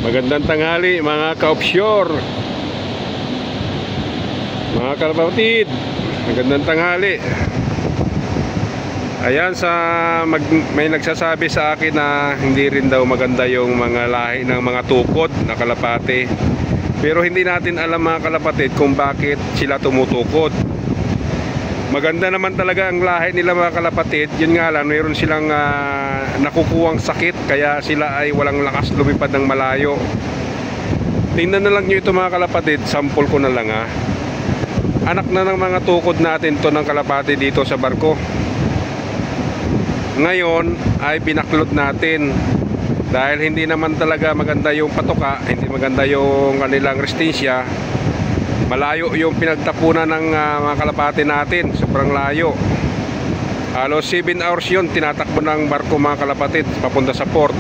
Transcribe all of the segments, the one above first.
Magandang tanghali mga ka-offshore, mga kalapatid. Magandang tanghali. Ayan, may nagsasabi sa akin na hindi rin daw maganda yung mga lahi ng mga tukod na kalapate. Pero hindi natin alam mga kalapatid kung bakit sila tumutukod. Maganda naman talaga ang lahi nila mga kalapatid. Yun nga lang, mayroon silang nakukuhang sakit, kaya sila ay walang lakas lumipad ng malayo. Tingnan na lang nyo ito mga kalapatid. Sample ko na lang ha. Anak na ng mga tukod natin to ng kalapati dito sa barko. Ngayon ay pinaklod natin dahil hindi naman talaga maganda yung patuka, hindi maganda yung kanilang resistensya. Malayo yung pinagtapunan ng mga kalapati natin, sobrang layo. Halos 7 hours yun tinatakbo ng barko mga kalapatid papunta sa port.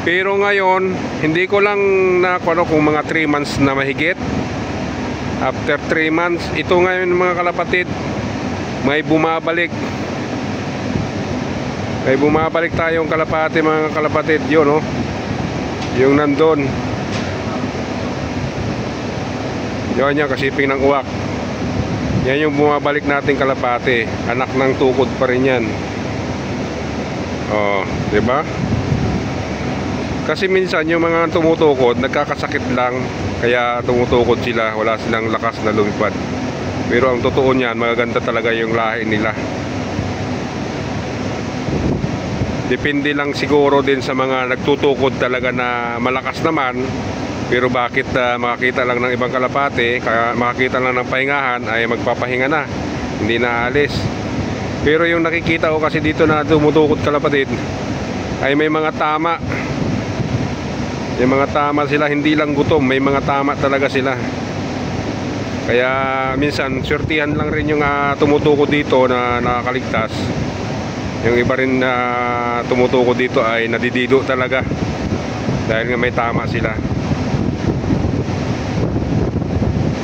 Pero ngayon hindi ko lang nakuha kung mga 3 months na mahigit. After 3 months, ito ngayon mga kalapatid, may bumabalik. May bumabalik tayong kalapati mga kalapatid. Yun oh, yung nandun. Yun niya, kasiping ng uwak. Yan yung bumabalik nating kalapati. Anak ng tukod pa rin yan. Oh, diba? Kasi minsan yung mga tumutukod nagkakasakit lang, kaya tumutukod sila, wala silang lakas na lumipad. Pero ang totoo niyan, magaganda talaga yung lahi nila. Depende lang siguro din sa mga nagtutukod talaga na malakas naman. Pero bakit makakita lang ng ibang kalapate, makakita lang ng pahingahan, ay magpapahinga na, hindi na alis. Pero yung nakikita ko kasi dito na tumutukod kalapatid, ay may mga tama. Yung mga tama sila, hindi lang gutom, may mga tama talaga sila. Kaya minsan swertihan lang rin yung tumutukod dito na nakakaligtas. Yung iba rin na tumutukod dito ay nadidido talaga dahil nga may tama sila.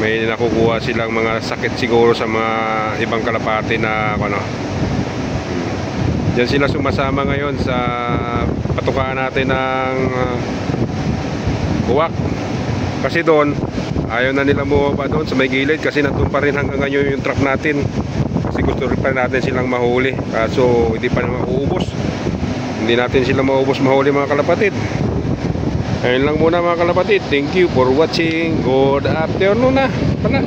May nakukuha silang mga sakit siguro sa mga ibang kalapati na ano. Diyan sila sumasama ngayon sa patukaan natin ng buwak. Kasi doon ayaw na nila bumaba doon sa may gilid, kasi nandun pa rin hanggang ngayon yung truck natin. Kasi gusto rin pa natin silang mahuli, kaso hindi pa na mauubos. Hindi natin sila maubos mahuli mga kalapatid. Ayun lang muna mga kalapatid. Thank you for watching. Good afternoon na pala.